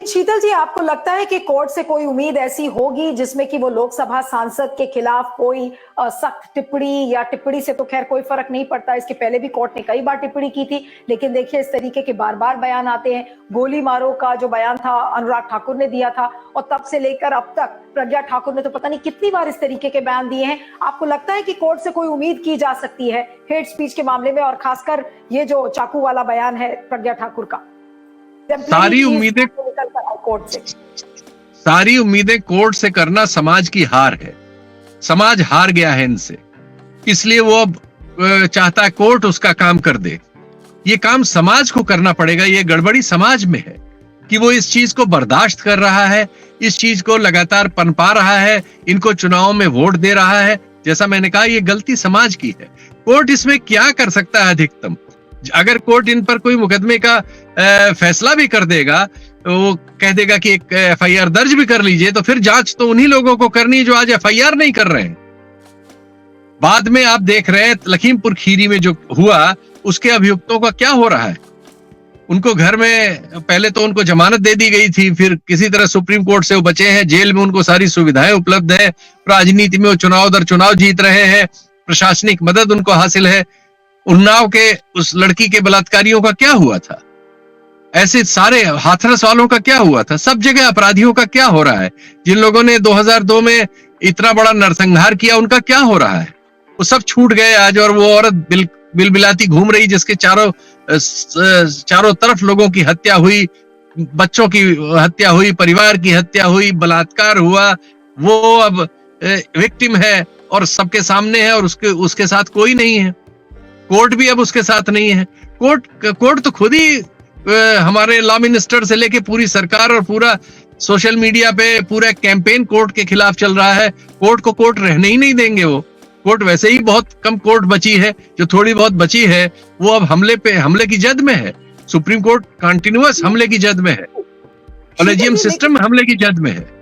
शीतल जी, आपको लगता है कि कोर्ट से कोई उम्मीद ऐसी होगी जिसमें कि वो लोकसभा सांसद के खिलाफ कोई सख्त टिप्पणी, या टिप्पणी से तो खैर कोई फर्क नहीं पड़ता, इसके पहले भी कोर्ट ने कई बार टिप्पणी की थी, लेकिन देखिए इस तरीके के बार बार बयान आते हैं। गोली मारो का जो बयान था अनुराग ठाकुर ने दिया था, और तब से लेकर अब तक प्रज्ञा ठाकुर ने तो पता नहीं कितनी बार इस तरीके के बयान दिए हैं। आपको लगता है कि कोर्ट से कोई उम्मीद की जा सकती है हेट स्पीच के मामले में, और खासकर ये जो चाकू वाला बयान है प्रज्ञा ठाकुर का? सारी उम्मीदें कोर्ट से करना समाज की हार है। समाज हार गया है इनसे, इसलिए वो अब चाहता है कोर्ट उसका काम कर दे। ये काम समाज को करना पड़ेगा। ये गड़बड़ी समाज में है कि वो इस चीज को बर्दाश्त कर रहा है, इस चीज को लगातार पनपा रहा है, इनको चुनाव में वोट दे रहा है। जैसा मैंने कहा, ये गलती समाज की है। कोर्ट इसमें क्या कर सकता है? अधिकतम अगर कोर्ट इन पर कोई मुकदमे का फैसला भी कर देगा, वो कह देगा कि एक एफआईआर दर्ज भी कर लीजिए, तो फिर जांच तो उन्हीं लोगों को करनी है जो आज एफआईआर नहीं कर रहे हैं। बाद में आप देख रहे हैं लखीमपुर खीरी में जो हुआ, उसके अभियुक्तों का क्या हो रहा है। उनको घर में पहले तो उनको जमानत दे दी गई थी, फिर किसी तरह सुप्रीम कोर्ट से वो बचे हैं। जेल में उनको सारी सुविधाएं उपलब्ध है। राजनीति में वो चुनाव दर चुनाव जीत रहे हैं, प्रशासनिक मदद उनको हासिल है। उन्नाव के उस लड़की के बलात्कारियों का क्या हुआ था? ऐसे सारे हाथरस वालों का क्या हुआ था? सब जगह अपराधियों का क्या हो रहा है? जिन लोगों ने 2002 में इतना बड़ा नरसंहार किया, उनका क्या हो रहा है? वो सब छूट गए आज, और वो औरत बिलबिलाती घूम रही, जिसके चारों तरफ लोगों की हत्या हुई, बच्चों की हत्या हुई, परिवार की हत्या हुई, बलात्कार हुआ। वो अब विक्टिम है और सबके सामने है, और उसके साथ कोई नहीं है। कोर्ट भी अब उसके साथ नहीं है। कोर्ट तो खुद ही हमारे लॉ मिनिस्टर से लेके पूरी सरकार और पूरा सोशल मीडिया पे पूरा कैंपेन कोर्ट के खिलाफ चल रहा है। कोर्ट को कोर्ट रहने ही नहीं देंगे। वो कोर्ट वैसे ही बहुत कम कोर्ट बची है, जो थोड़ी बहुत बची है वो अब हमले की जद में है। सुप्रीम कोर्ट कंटिन्यूअस हमले की जद में है, कॉलेजियम सिस्टम हमले की जद में है।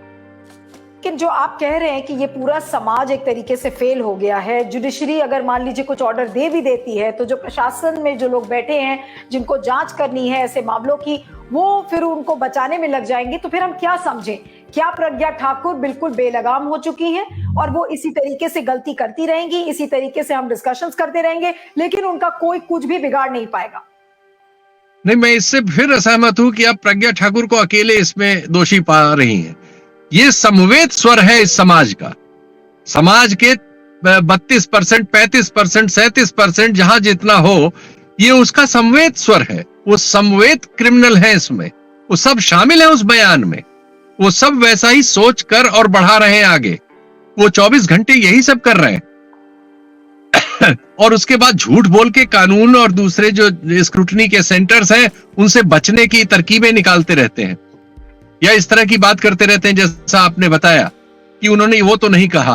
लेकिन जो आप कह रहे हैं कि ये पूरा समाज एक तरीके से फेल हो गया है, जुडिशरी अगर मान लीजिए कुछ ऑर्डर दे भी देती है, तो जो प्रशासन में जो लोग बैठे हैं जिनको जांच करनी है ऐसे मामलों की, वो फिर उनको बचाने में लग जाएंगे, तो फिर हम क्या समझें? क्या प्रज्ञा ठाकुर बिल्कुल बेलगाम हो चुकी है और वो इसी तरीके से गलती करती रहेंगी, इसी तरीके से हम डिस्कशंस करते रहेंगे, लेकिन उनका कोई कुछ भी बिगाड़ नहीं पाएगा? नहीं, मैं इससे फिर असहमत हूं कि आप प्रज्ञा ठाकुर को अकेले इसमें दोषी पा रही हैं। ये समवेत स्वर है इस समाज का। समाज के 32%, 35%, 37% जहां जितना हो, ये उसका समवेत स्वर है। वो समवेत क्रिमिनल है इसमें, वो सब शामिल है उस बयान में। वो सब वैसा ही सोच कर और बढ़ा रहे हैं आगे। वो 24 घंटे यही सब कर रहे हैं और उसके बाद झूठ बोल के कानून और दूसरे जो स्क्रूटनी के सेंटर्स हैं उनसे बचने की तरकीबें निकालते रहते हैं, या इस तरह की बात करते रहते हैं जैसा आपने बताया कि उन्होंने वो तो नहीं कहा,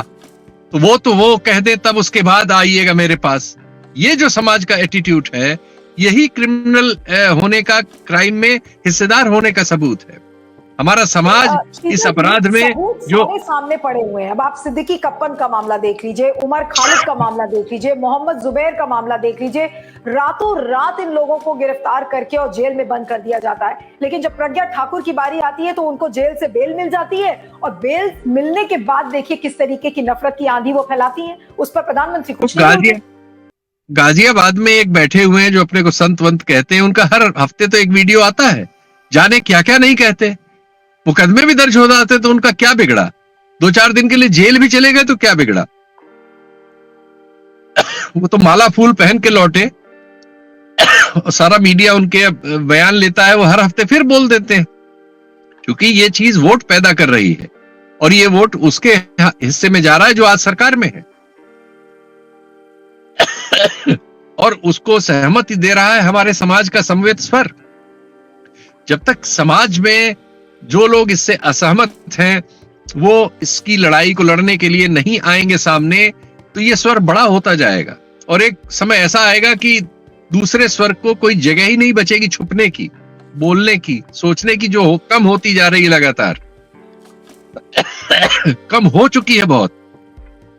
तो वो कह दे, तब उसके बाद आइएगा मेरे पास। ये जो समाज का एटीट्यूड है, यही क्रिमिनल होने का, क्राइम में हिस्सेदार होने का सबूत है। हमारा समाज इस अपराध में जो सामने पड़े हुए हैं। अब आप सिद्दीकी कप्पन का मामला देख लीजिए, उमर खालिद का मामला देख लीजिए, मोहम्मद जुबैर का मामला देख लीजिए। रातों रात इन लोगों को गिरफ्तार करके और जेल में बंद कर दिया जाता है, लेकिन जब प्रज्ञा ठाकुर की बारी आती है तो उनको जेल से बेल मिल जाती है, और बेल मिलने के बाद देखिए किस तरीके की नफरत की आंधी वो फैलाती है। उस पर प्रधानमंत्री कुछ नहीं। गाजियाबाद में एक बैठे हुए हैं जो अपने को संत वंत कहते हैं, उनका हर हफ्ते तो एक वीडियो आता है, जाने क्या क्या नहीं कहते। मुकदमे भी दर्ज हो जाते तो उनका क्या बिगड़ा? 2-4 दिन के लिए जेल भी चले गए तो क्या बिगड़ा? वो तो माला फूल पहन के लौटे और सारा मीडिया उनके बयान लेता है, वो हर हफ्ते फिर बोल देते हैं, क्योंकि ये चीज वोट पैदा कर रही है और ये वोट उसके हिस्से में जा रहा है जो आज सरकार में है और उसको सहमति दे रहा है हमारे समाज का समवेत स्वर। जब तक समाज में जो लोग इससे असहमत हैं वो इसकी लड़ाई को लड़ने के लिए नहीं आएंगे सामने, तो ये स्वर बड़ा होता जाएगा और एक समय ऐसा आएगा कि दूसरे स्वर को कोई जगह ही नहीं बचेगी छुपने की, बोलने की, सोचने की, जो कम होती जा रही है लगातार। कम हो चुकी है बहुत,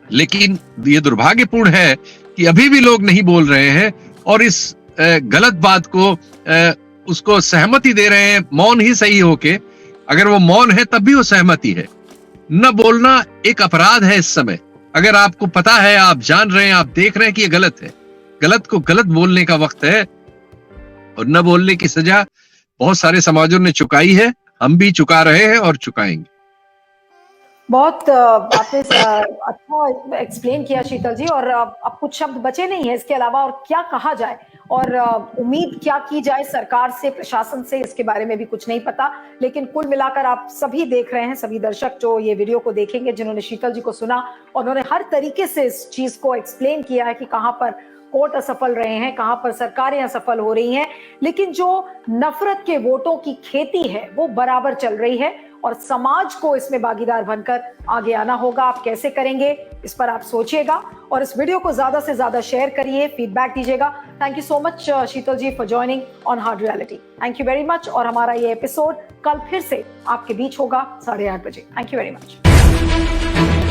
लेकिन ये दुर्भाग्यपूर्ण है कि अभी भी लोग नहीं बोल रहे हैं और इस गलत बात को उसको सहमति दे रहे हैं, मौन ही सही होके, अगर वो मौन है तब भी वो सहमति है। न बोलना एक अपराध है इस समय। अगर आपको पता है, आप जान रहे हैं, आप देख रहे हैं कि ये गलत है, गलत को गलत बोलने का वक्त है। और न बोलने की सजा बहुत सारे समाजों ने चुकाई है, हम भी चुका रहे हैं और चुकाएंगे। बहुत आपने अच्छा एक्सप्लेन किया शीतल जी, और अब कुछ शब्द बचे नहीं है इसके अलावा और क्या कहा जाए, और उम्मीद क्या की जाए सरकार से, प्रशासन से, इसके बारे में भी कुछ नहीं पता। लेकिन कुल मिलाकर आप सभी देख रहे हैं, सभी दर्शक जो ये वीडियो को देखेंगे, जिन्होंने शीतल जी को सुना और उन्होंने हर तरीके से इस चीज को एक्सप्लेन किया है कि कहां पर कोर्ट असफल रहे हैं, कहां पर सरकारें असफल हो रही हैं, लेकिन जो नफरत के वोटों की खेती है वो बराबर चल रही है और समाज को इसमें भागीदार बनकर आगे आना होगा। आप कैसे करेंगे, इस पर आप सोचिएगा और इस वीडियो को ज्यादा से ज्यादा शेयर करिए, फीडबैक दीजिएगा। Thank you so much Sheetal ji for joining on Hard Reality. Thank you very much. और हमारा ये एपिसोड कल फिर से आपके बीच होगा 8:30 बजे। Thank you very much.